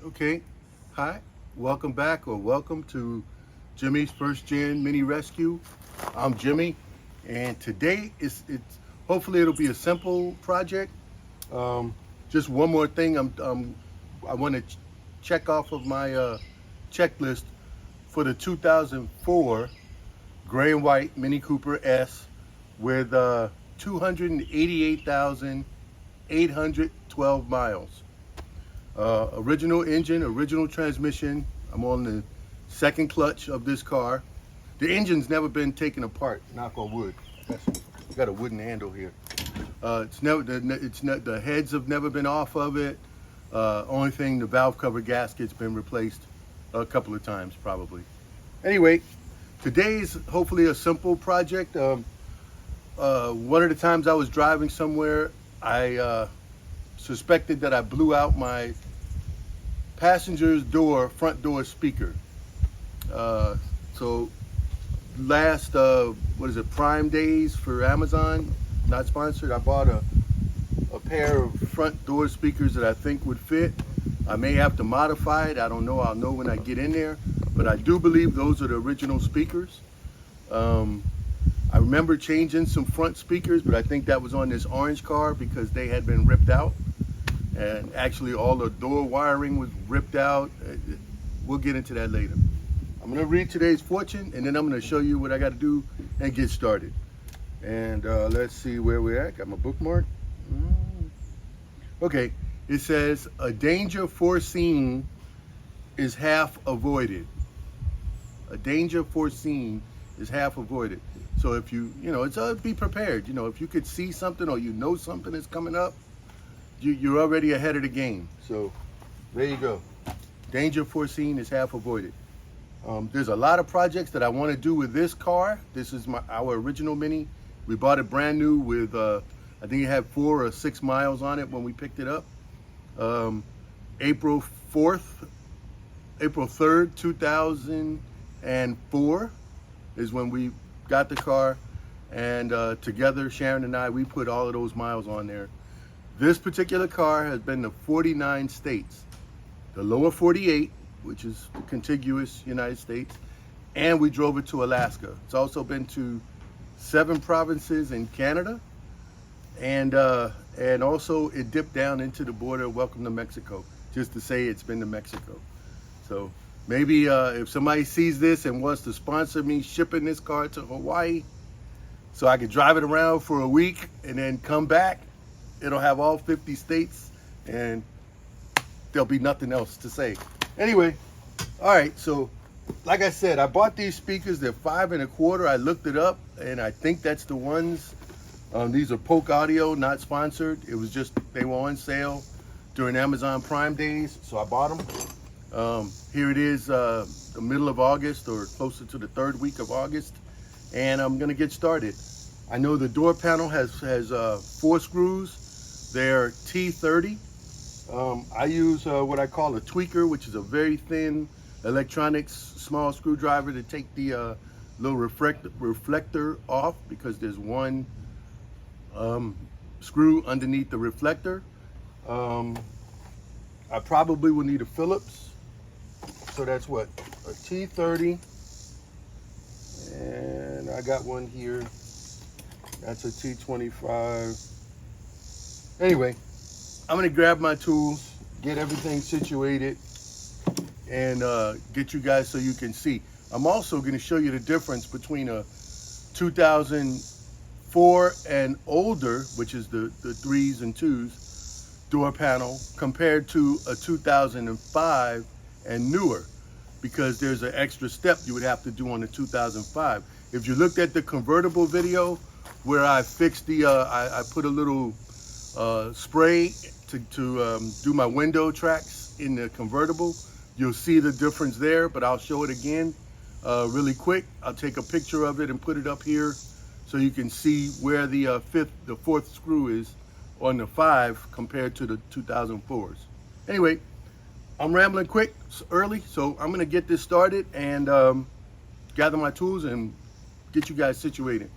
Okay, hi, welcome back or welcome to Jimmy's First Gen Mini Rescue. I'm Jimmy, and today it's hopefully it'll be a simple project. Just one more thing I want to check off of my checklist for the 2004 gray and white Mini Cooper S with 288,812 miles. Original engine, original transmission. I'm on the second clutch of this car. The engine's never been taken apart, knock on wood. Got a wooden handle here. The heads have never been off of it. Only thing, the valve cover gasket's been replaced a couple of times probably. Anyway, today's hopefully a simple project. One of the times I was driving somewhere, I suspected that I blew out my passenger's front door speaker. So last, Prime Days for Amazon, not sponsored, I bought a pair of front door speakers that I think would fit. I may have to modify it, I don't know, I'll know when I get in there, but I do believe those are the original speakers. I remember changing some front speakers, but I think that was on this orange car because they had been ripped out. And actually all the door wiring was ripped out. We'll get into that later. I'm gonna read today's fortune and then I'm gonna show you what I gotta do and get started. And let's see where we're at. Got my bookmark. Okay, it says, a danger foreseen is half avoided. A danger foreseen is half avoided. So if it's be prepared. If you could see something or something is coming up, you're already ahead of the game. So there you go. Danger foreseen is half avoided. There's a lot of projects that I want to do with this car. This is our original Mini. We bought it brand new with, I think it had 4 or 6 miles on it when we picked it up. April 3rd, 2004 is when we got the car. And together, Sharon and I, we put all of those miles on there. This particular car has been to 49 states, the lower 48, which is the contiguous United States, and we drove it to Alaska. It's also been to 7 provinces in Canada, and also it dipped down into the border, welcome to Mexico, just to say it's been to Mexico. So maybe if somebody sees this and wants to sponsor me shipping this car to Hawaii so I could drive it around for a week and then come back, it'll have all 50 states and there'll be nothing else to say. Anyway, all right, so like I said, I bought these speakers. They're 5 1/4. I looked it up and I think that's the ones. These are Polk Audio, not sponsored. It was just, they were on sale during Amazon Prime Days, so I bought them. Here it is, the middle of August or closer to the 3rd week of August, and I'm gonna get started. I know the door panel has 4 screws. They're T30. I use what I call a tweaker, which is a very thin electronics small screwdriver to take the little reflector off, because there's one screw underneath the reflector. I probably will need a Phillips. So that's what, a T30. And I got one here. That's a T25. Anyway, I'm gonna grab my tools, get everything situated, and get you guys so you can see. I'm also gonna show you the difference between a 2004 and older, which is the 3s and 2s door panel, compared to a 2005 and newer, because there's an extra step you would have to do on the 2005. If you looked at the convertible video where I fixed the, I put a little spray to do my window tracks in the convertible, you'll see the difference there, but I'll show it again really quick. I'll take a picture of it and put it up here so you can see where the 4th screw is on the 5 compared to the 2004s. Anyway, I'm rambling quick, early, so I'm gonna get this started and gather my tools and get you guys situated.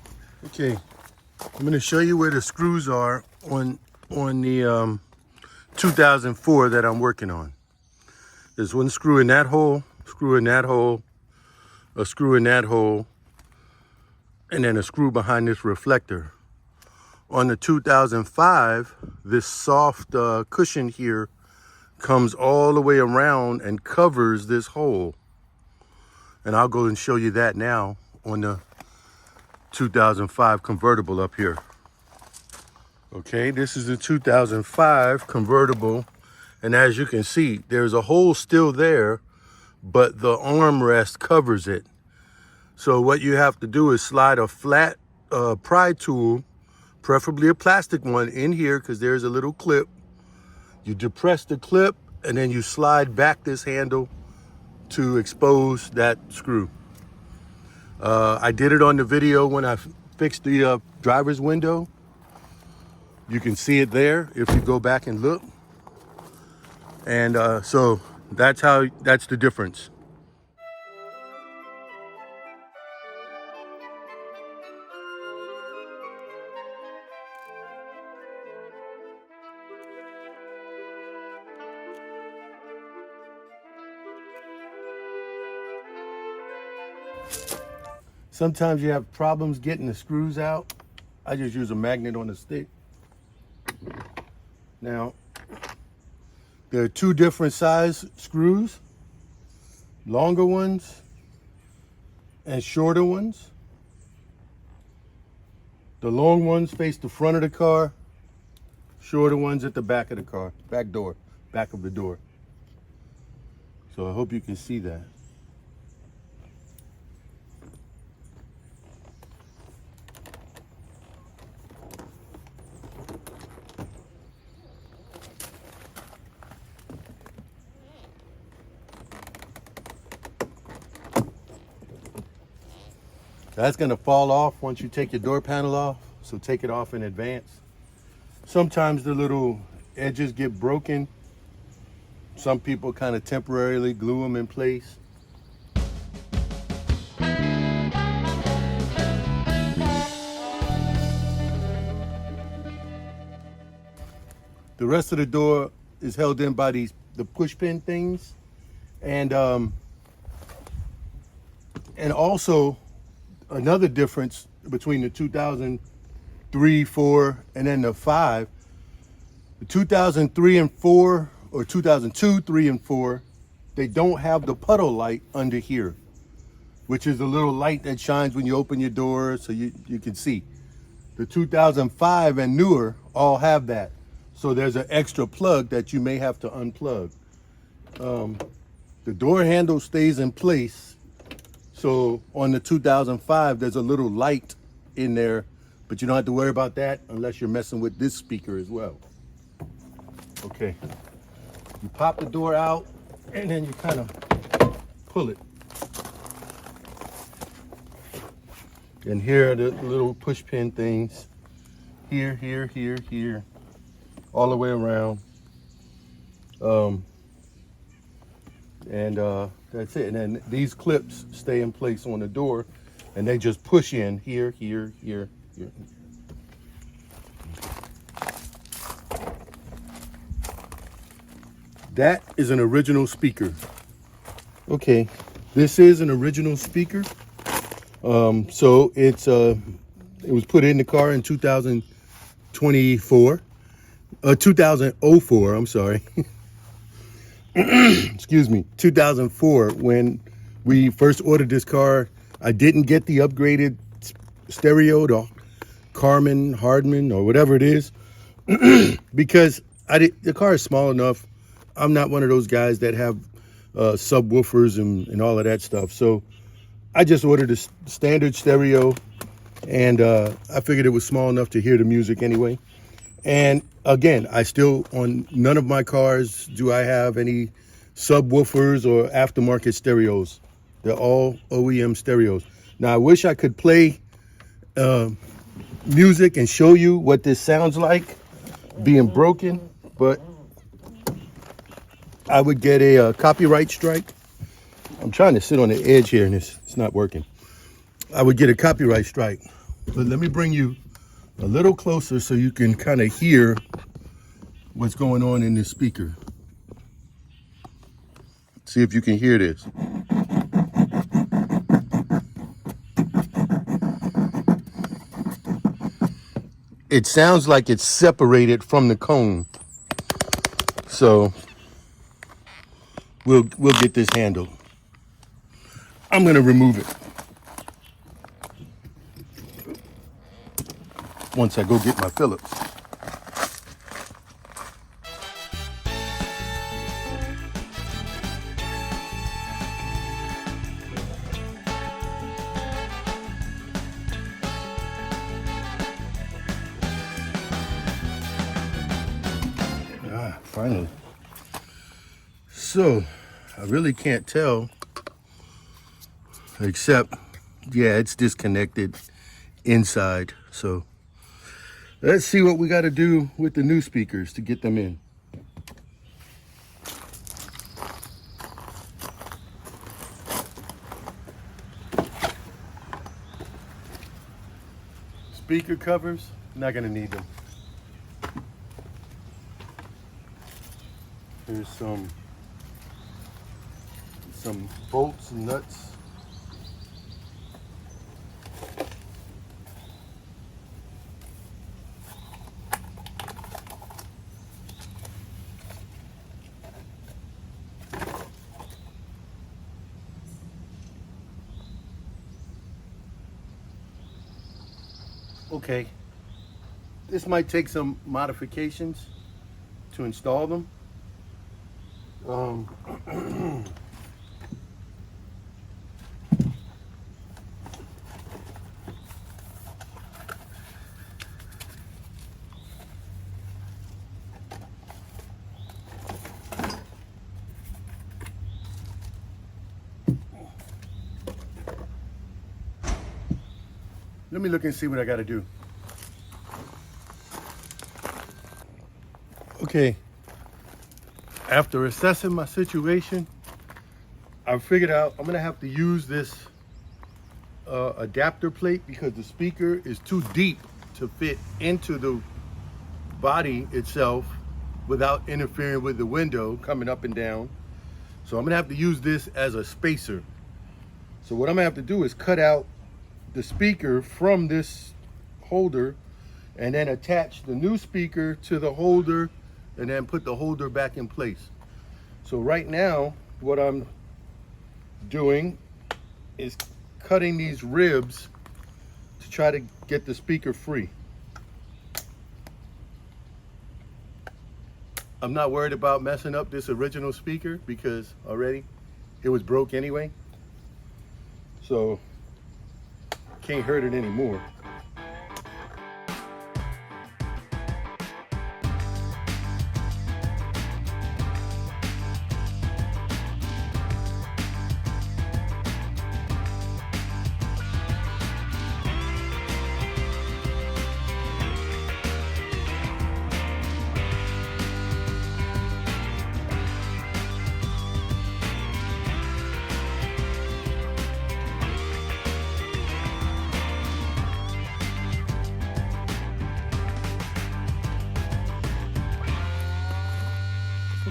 Okay, I'm gonna show you where the screws are on the 2004 that I'm working on. There's one screw in that hole, screw in that hole, a screw in that hole, and then a screw behind this reflector. On the 2005, this soft cushion here comes all the way around and covers this hole. And I'll go and show you that now on the 2005 convertible up here. Okay, this is the 2005 convertible. And as you can see, there's a hole still there, but the armrest covers it. So what you have to do is slide a flat pry tool, preferably a plastic one, in here, because there's a little clip. You depress the clip and then you slide back this handle to expose that screw. I did it on the video when I fixed the driver's window. You can see it there if you go back and look. And so that's the difference. Sometimes you have problems getting the screws out. I just use a magnet on the stick. Now, there are two different size screws, longer ones and shorter ones. The long ones face the front of the car, shorter ones at the back of the car, back of the door. So I hope you can see that. That's going to fall off once you take your door panel off, so take it off in advance. Sometimes the little edges get broken. Some people kind of temporarily glue them in place. The rest of the door is held in by the push pin things. And also, another difference between the 2003, 4, and then the 5. The 2003 and 4, or 2002, 3, and 4, they don't have the puddle light under here, which is a little light that shines when you open your door so you can see. The 2005 and newer all have that. So there's an extra plug that you may have to unplug. The door handle stays in place. So on the 2005, there's a little light in there, but you don't have to worry about that unless you're messing with this speaker as well. Okay, you pop the door out and then you kind of pull it. And here are the little push pin things. Here, here, here, here, all the way around. That's it. And then these clips stay in place on the door and they just push in here, here, here, here. That is an original speaker. Okay, this is an original speaker. So it was put in the car in 2004, 2004, I'm sorry. Excuse me, 2004, when we first ordered this car. I didn't get the upgraded stereo, the Hardman, or whatever it is, because the car is small enough. I'm not one of those guys that have subwoofers and all of that stuff. So I just ordered a standard stereo, and I figured it was small enough to hear the music anyway. And again, on none of my cars do I have any subwoofers or aftermarket stereos. They're all OEM stereos. Now, I wish I could play music and show you what this sounds like being broken, but I would get a copyright strike. I'm trying to sit on the edge here and it's not working. I would get a copyright strike. But let me bring you a little closer so you can kind of hear what's going on in this speaker. See if you can hear this. It sounds like it's separated from the cone. So we'll get this handled. I'm gonna remove it once I go get my Phillips. Finally. So I really can't tell, except yeah, it's disconnected inside. So let's see what we got to do with the new speakers to get them in. Speaker covers, not gonna need them. Here's some bolts and nuts. Okay, this might take some modifications to install them. Let me look and see what I got to do. Okay, after assessing my situation, I figured out I'm gonna have to use this adapter plate because the speaker is too deep to fit into the body itself without interfering with the window coming up and down. So I'm gonna have to use this as a spacer. So what I'm gonna have to do is cut out the speaker from this holder and then attach the new speaker to the holder and then put the holder back in place. So right now, what I'm doing is cutting these ribs to try to get the speaker free. I'm not worried about messing up this original speaker because already it was broke anyway. So can't hurt it anymore.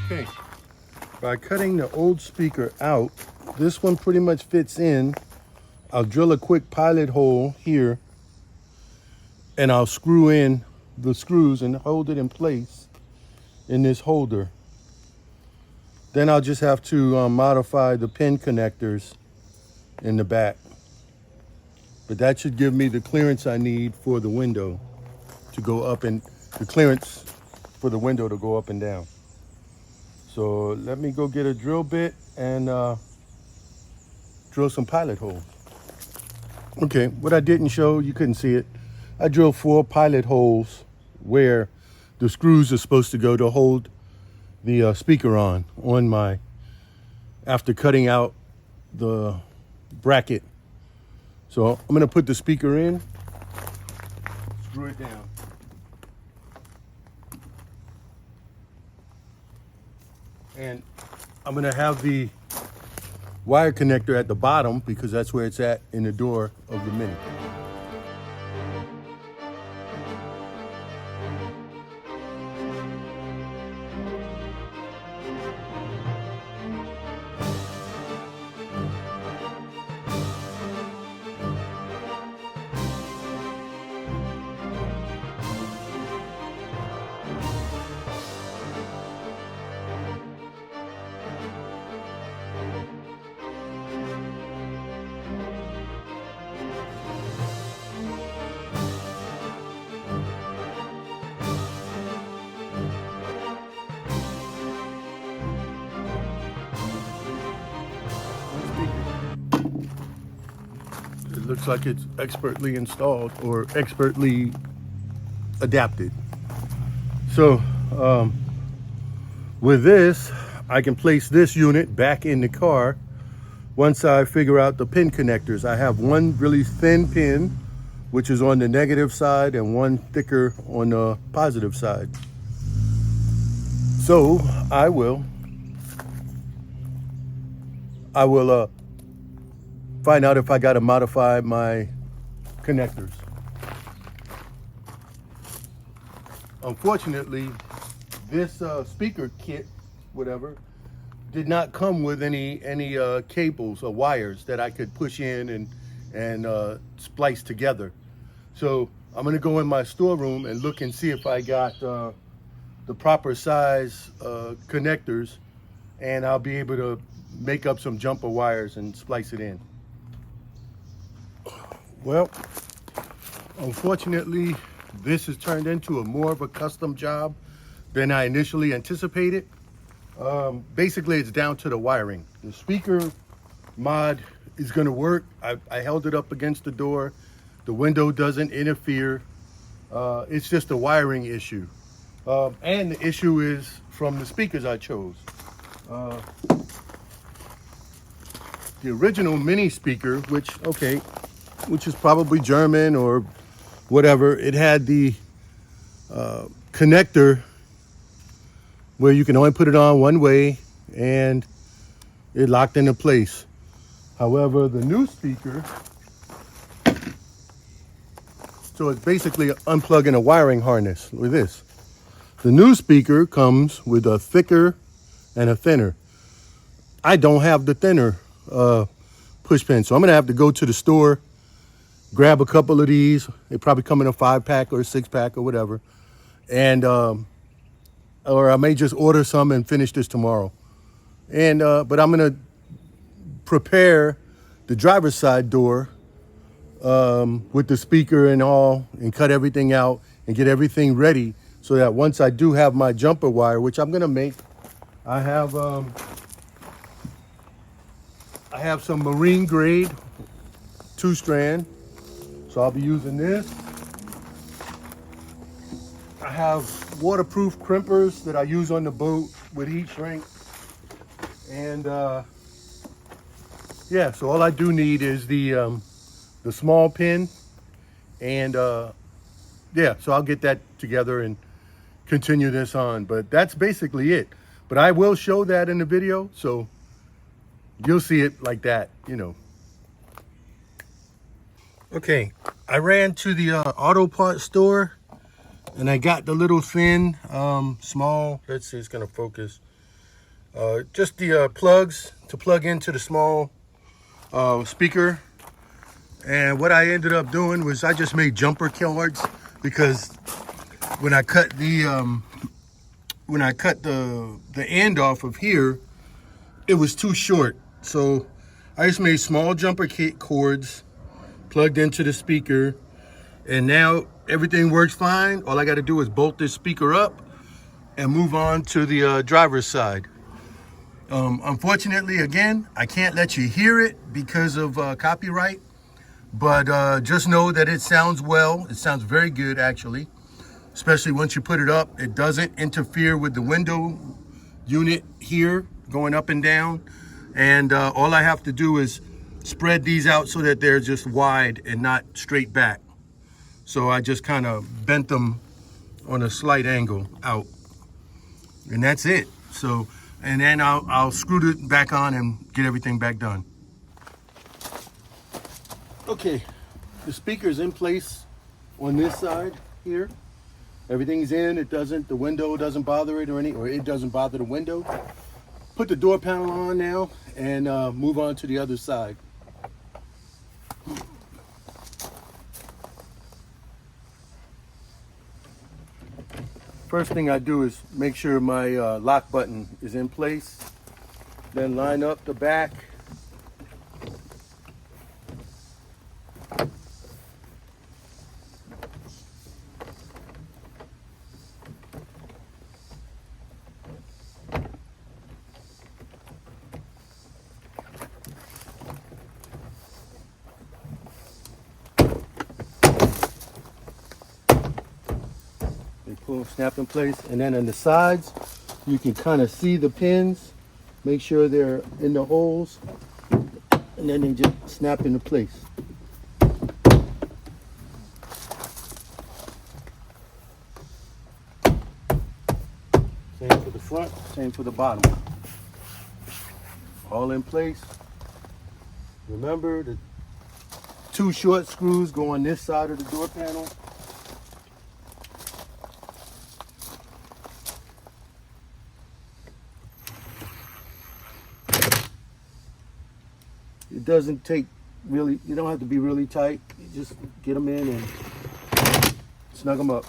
Okay, by cutting the old speaker out, this one pretty much fits in. I'll drill a quick pilot hole here and I'll screw in the screws and hold it in place in this holder. Then I'll just have to modify the pin connectors in the back. But that should give me the clearance I need for the window to go up, and the clearance for the window to go up and down. So let me go get a drill bit and drill some pilot holes. Okay, what I didn't show, you couldn't see it. I drilled 4 pilot holes where the screws are supposed to go to hold the speaker on my, after cutting out the bracket. So I'm gonna put the speaker in, screw it down. And I'm gonna have the wire connector at the bottom because that's where it's at in the door of the Mini. looks like it's expertly installed or expertly adapted. So with this, I can place this unit back in the car once I figure out the pin connectors. I have one really thin pin, which is on the negative side, and one thicker on the positive side. So I will find out if I got to modify my connectors. Unfortunately, this speaker kit, whatever, did not come with any cables or wires that I could push in and splice together. So I'm gonna go in my storeroom and look and see if I got the proper size connectors, and I'll be able to make up some jumper wires and splice it in. Well, unfortunately, this has turned into more of a custom job than I initially anticipated. Basically, it's down to the wiring. The speaker mod is gonna work. I held it up against the door. The window doesn't interfere. It's just a wiring issue. And the issue is from the speakers I chose. The original mini speaker, which is probably German or whatever, it had the connector where you can only put it on one way and it locked into place. However, the new speaker, so it's basically unplugging a wiring harness with this. The new speaker comes with a thicker and a thinner. I don't have the thinner push pin, so I'm gonna have to go to the store, grab a couple of these. They probably come in a 5-pack or a 6-pack or whatever, and or I may just order some and finish this tomorrow. And but I'm gonna prepare the driver's side door with the speaker and all, and cut everything out and get everything ready so that once I do have my jumper wire, which I'm gonna make, I have some marine grade 2-strand, so I'll be using this. I have waterproof crimpers that I use on the boat with heat shrink, and yeah, so all I do need is the small pin, and yeah, so I'll get that together and continue this on. But that's basically it. But I will show that in the video, so you'll see it like that, you know. Okay, I ran to the auto parts store and I got the little thin, small, let's see, it's gonna focus, just the plugs to plug into the small speaker. And what I ended up doing was I just made jumper cords, because when I cut the end off of here, it was too short. So I just made small jumper cords, plugged into the speaker, and now everything works fine. All I got to do is bolt this speaker up and move on to the driver's side. Unfortunately, again, I can't let you hear it because of copyright, but just know that it sounds well. It sounds very good, actually, especially once you put it up. It doesn't interfere with the window unit here going up and down. And all I have to do is spread these out so that they're just wide and not straight back. So I just kind of bent them on a slight angle out, and that's it. So, and then I'll screw it back on and get everything back done. Okay, the speaker's in place on this side here. Everything's in. The window doesn't bother it, or it doesn't bother the window. Put the door panel on now and move on to the other side. First thing I do is make sure my lock button is in place, then line up the back. Boom, snap in place. And then on the sides, you can kind of see the pins. Make sure they're in the holes. And then they just snap into place. Same for the front, same for the bottom. All in place. Remember, the 2 short screws go on this side of the door panel. It doesn't take really, you don't have to be really tight. You just get them in and snug them up.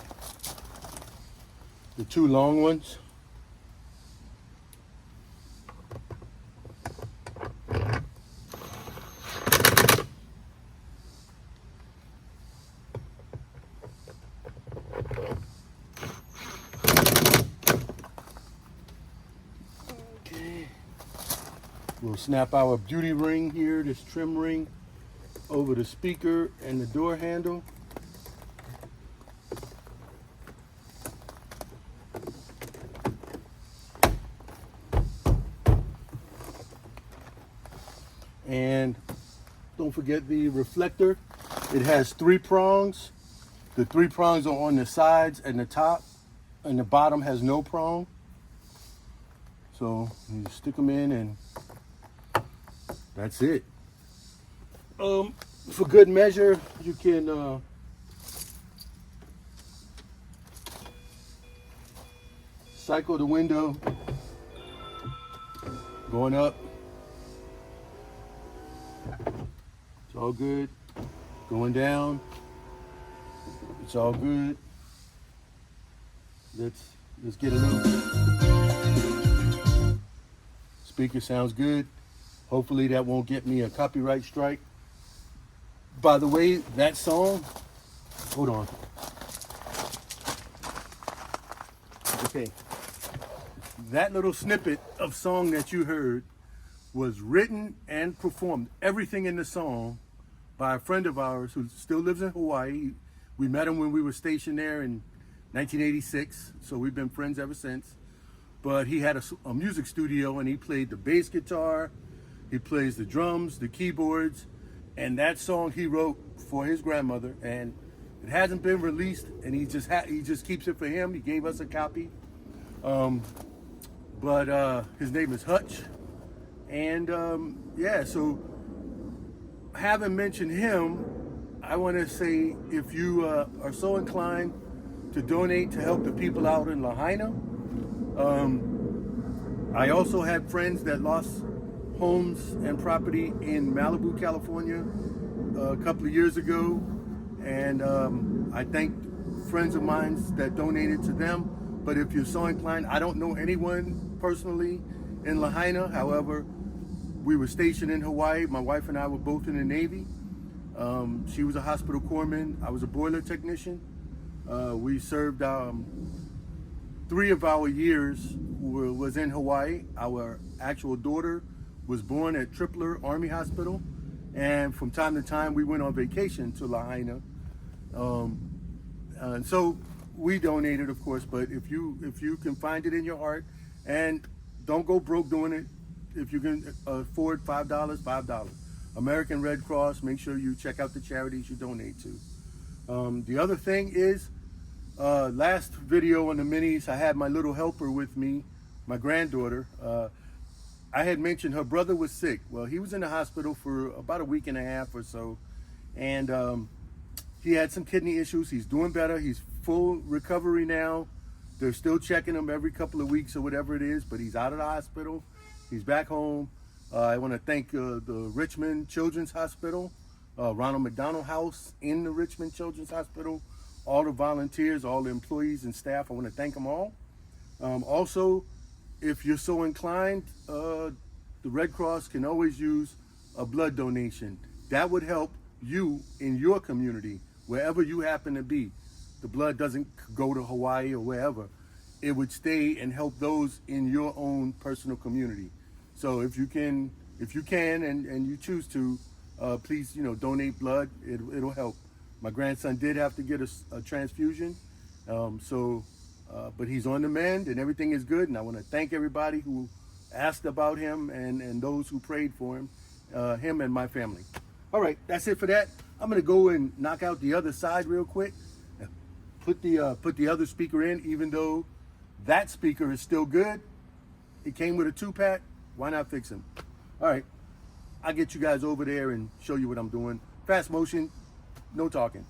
The 2 long ones. We'll snap our beauty ring here, this trim ring, over the speaker and the door handle. And don't forget the reflector. It has 3 prongs. The 3 prongs are on the sides and the top, and the bottom has no prong. So you stick them in and that's it. For good measure, you can cycle the window going up. It's all good. Going down. It's all good. Let's get it up. Speaker sounds good. Hopefully that won't get me a copyright strike. By the way, that song, hold on. Okay. That little snippet of song that you heard was written and performed, everything in the song, by a friend of ours who still lives in Hawaii. We met him when we were stationed there in 1986, so we've been friends ever since. But he had a music studio and he played the bass guitar, he plays the drums, the keyboards, and that song he wrote for his grandmother, and it hasn't been released, and he just keeps it for him. He gave us a copy, but his name is Hutch, and yeah. So having mentioned him, I want to say if you are so inclined to donate to help the people out in Lahaina, I also had friends that lost homes and property in Malibu, California a couple of years ago, and I thank friends of mine that donated to them. But if you're so inclined, I don't know anyone personally in Lahaina. However, we were stationed in Hawaii. My wife and I were both in the Navy. She was a hospital corpsman. I was a boiler technician. We served 3 of our years was in Hawaii. Our actual daughter was born at Tripler Army Hospital, and from time to time we went on vacation to Lahaina. And so we donated, of course, but if you can find it in your heart, and don't go broke doing it. If you can afford $5. American Red Cross, make sure you check out the charities you donate to. The other thing is, last video on the minis, I had my little helper with me, my granddaughter. I had mentioned her brother was sick. Well, he was in the hospital for about a week and a half or so, and he had some kidney issues. He's doing better. He's full recovery now. They're still checking him every couple of weeks or whatever it is, but he's out of the hospital. He's back home. I want to thank the Richmond Children's Hospital, Ronald McDonald House in the Richmond Children's Hospital, all the volunteers, all the employees and staff. I want to thank them all. Also, if you're so inclined, the Red Cross can always use a blood donation. That would help you in your community, wherever you happen to be. The blood doesn't go to Hawaii or wherever. It would stay and help those in your own personal community. So if you can and you choose to, please, donate blood. It'll help. My grandson did have to get a transfusion. So But he's on the mend and everything is good. And I want to thank everybody who asked about him and those who prayed for him and my family. All right, that's it for that. I'm going to go and knock out the other side real quick. Put the other speaker in, even though that speaker is still good. It came with a 2-pack. Why not fix him? All right, I'll get you guys over there and show you what I'm doing. Fast motion, no talking.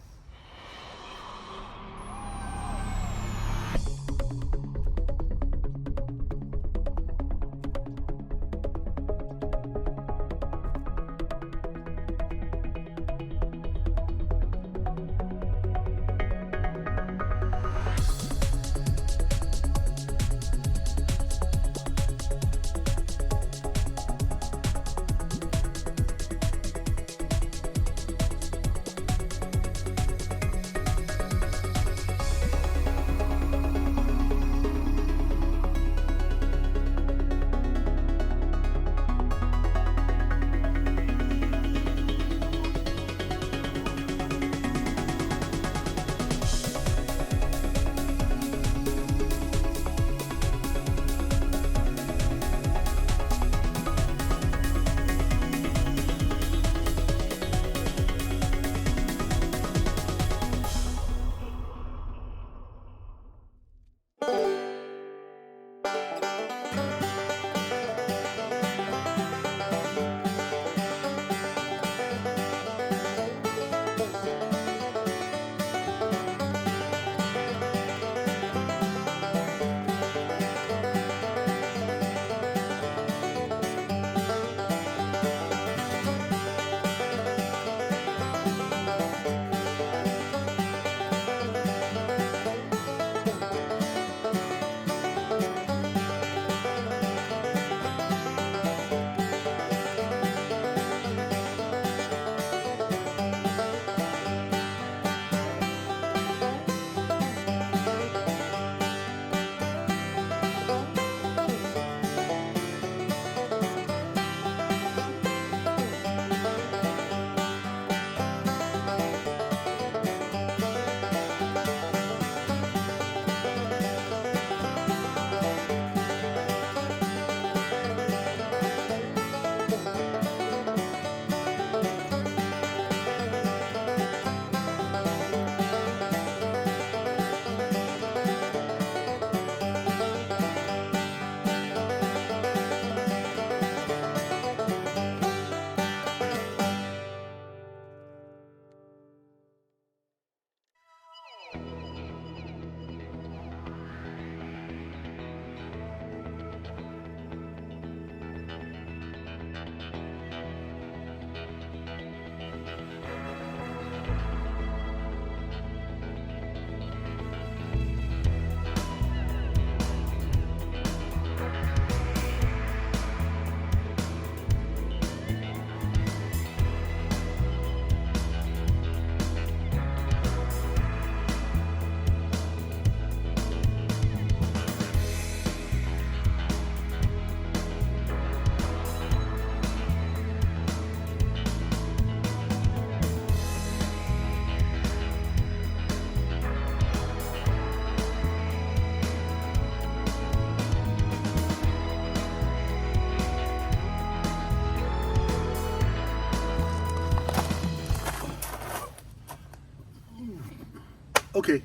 Okay,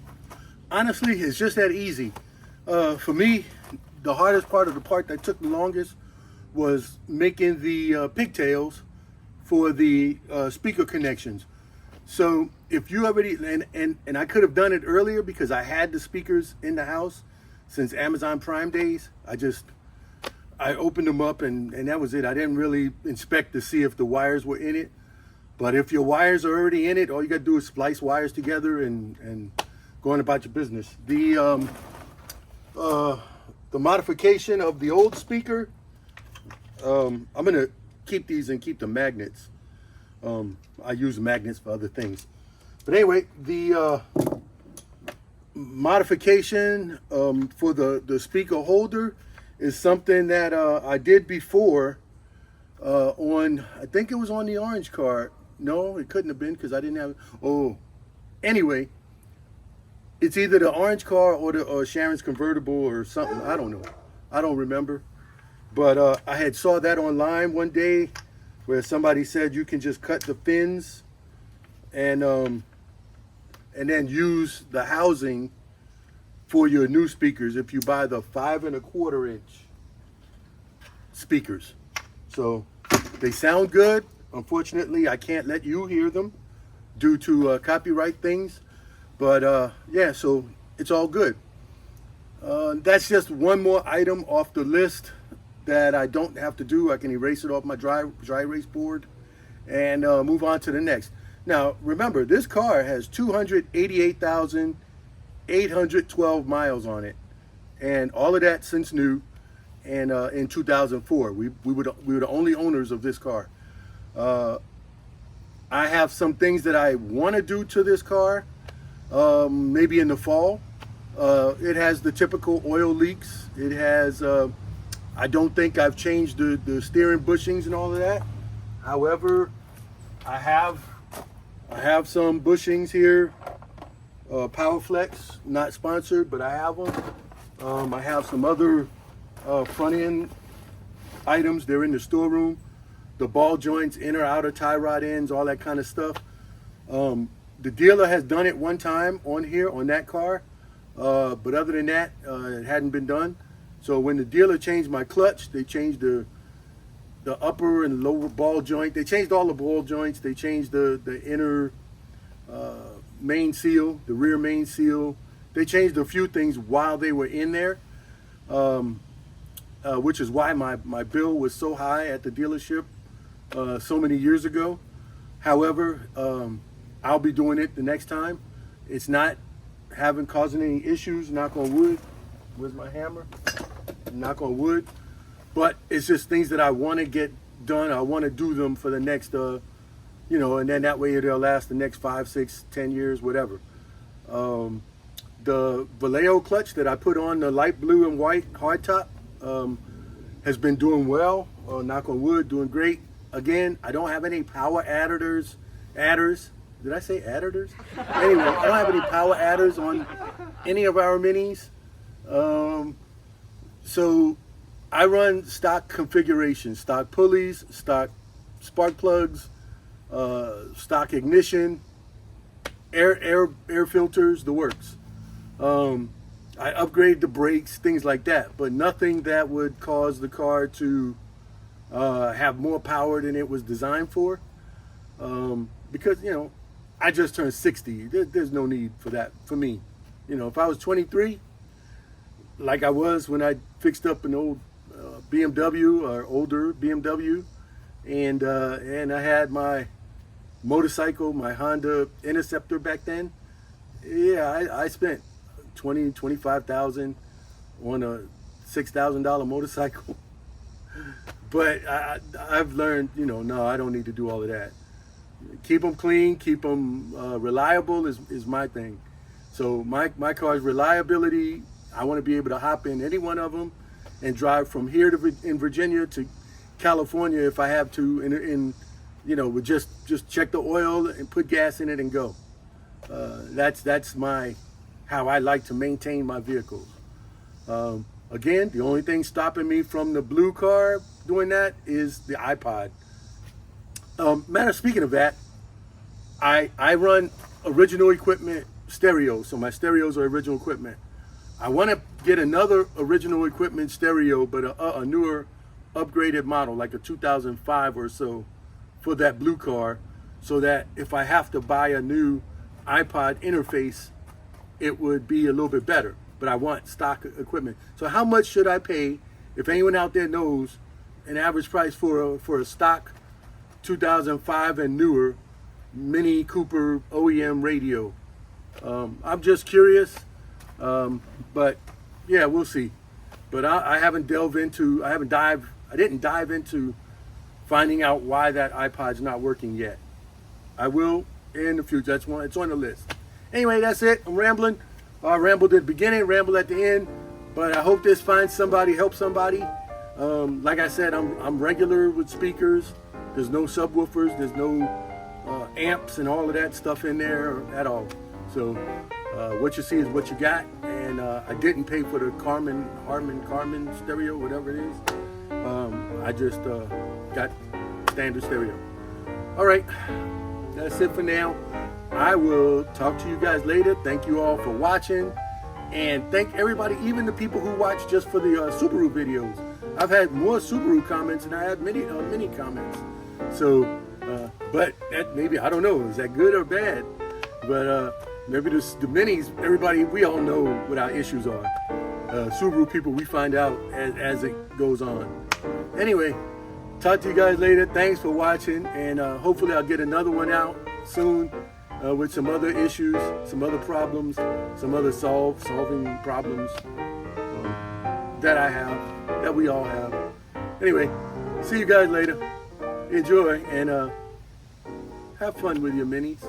honestly, it's just that easy. For me, the hardest part of the part that took the longest was making the pigtails for the speaker connections. So if you already, and I could have done it earlier because I had the speakers in the house since Amazon Prime days. I opened them up and that was it. I didn't really inspect to see if the wires were in it. But if your wires are already in it, all you got to do is splice wires together and go on about your business. The modification of the old speaker, I'm going to keep these and keep the magnets. I use magnets for other things. But anyway, the modification for the speaker holder is something that I did before on, I think it was on the orange card. No, it couldn't have been because I didn't have, oh, anyway, It's either the orange car or Sharon's convertible or something. I don't know. I don't remember. But I had saw that online one day where somebody said you can just cut the fins and then use the housing for your new speakers if you buy the 5 1/4 inch speakers. So they sound good. Unfortunately, I can't let you hear them due to copyright things. But yeah, so it's all good. That's just one more item off the list that I don't have to do. I can erase it off my dry erase board and move on to the next. Now, remember, this car has 288,812 miles on it, and all of that since new. And in 2004, we were the only owners of this car. I have some things that I want to do to this car, maybe in the fall. It has the typical oil leaks. It has, I don't think I've changed the steering bushings and all of that. However, I have some bushings here. Powerflex, not sponsored, but I have them. I have some other front end items. They're in the storeroom. The ball joints, inner outer tie rod ends, all that kind of stuff. The dealer has done it one time on here on that car, but other than that, it hadn't been done. So when the dealer changed my clutch, they changed the upper and lower ball joint. They changed all the ball joints. They changed the inner main seal, the rear main seal. They changed a few things while they were in there, which is why my bill was so high at the dealership so many years ago. However, I'll be doing it the next time. It's not causing any issues, knock on wood. Where's my hammer? Knock on wood. But it's just things that I want to get done. I want to do them for the next, and then that way they'll last the next 5, 6, 10 years, whatever. The Vallejo clutch that I put on the light blue and white hardtop has been doing well. Knock on wood, doing great. Again, I don't have any power adders. Did I say adders? Anyway, I don't have any power adders on any of our minis. So I run stock configuration, stock pulleys, stock spark plugs, stock ignition, air filters, the works. I upgrade the brakes, things like that, but nothing that would cause the car to have more power than it was designed for. Because, I just turned 60. There's no need for that for me. If I was 23, like I was when I fixed up an old BMW or older BMW, and I had my motorcycle, my Honda Interceptor back then. Yeah, I spent $25,000 on a $6,000 motorcycle. But I've learned, no, I don't need to do all of that. Keep them clean, keep them reliable is my thing. So my car's reliability, I want to be able to hop in any one of them and drive from here in Virginia to California if I have to, and with just check the oil and put gas in it and go. That's how I like to maintain my vehicles. Again, the only thing stopping me from the blue car doing that is the iPod. Speaking of that, I run original equipment stereo, so my stereos are original equipment. I want to get another original equipment stereo, but a newer, upgraded model, like a 2005 or so, for that blue car, so that if I have to buy a new iPod interface, it would be a little bit better. But I want stock equipment. So how much should I pay, if anyone out there knows, an average price for a stock 2005 and newer Mini Cooper OEM radio? I'm just curious, but yeah, we'll see. But I didn't dive into finding out why that iPod's not working yet. I will in the future. It's on the list. Anyway, that's it. I'm rambling. I rambled at the beginning, rambled at the end, but I hope this finds somebody, helps somebody. Like I said, I'm regular with speakers. There's no subwoofers, there's no amps and all of that stuff in there at all. So what you see is what you got, and I didn't pay for the Harman stereo, whatever it is. I just got standard stereo. All right, that's it for now. I will talk to you guys later. Thank you all for watching, and thank everybody, even the people who watch just for the Subaru videos. I've had more Subaru comments than I had many comments. So, but that maybe, I don't know, is that good or bad? But maybe the minis, everybody, we all know what our issues are. Subaru people, we find out as it goes on. Anyway, talk to you guys later. Thanks for watching, and hopefully I'll get another one out soon with some other issues, some other problems, some other solving problems that I have, that we all have. Anyway, see you guys later. Enjoy, and have fun with your minis.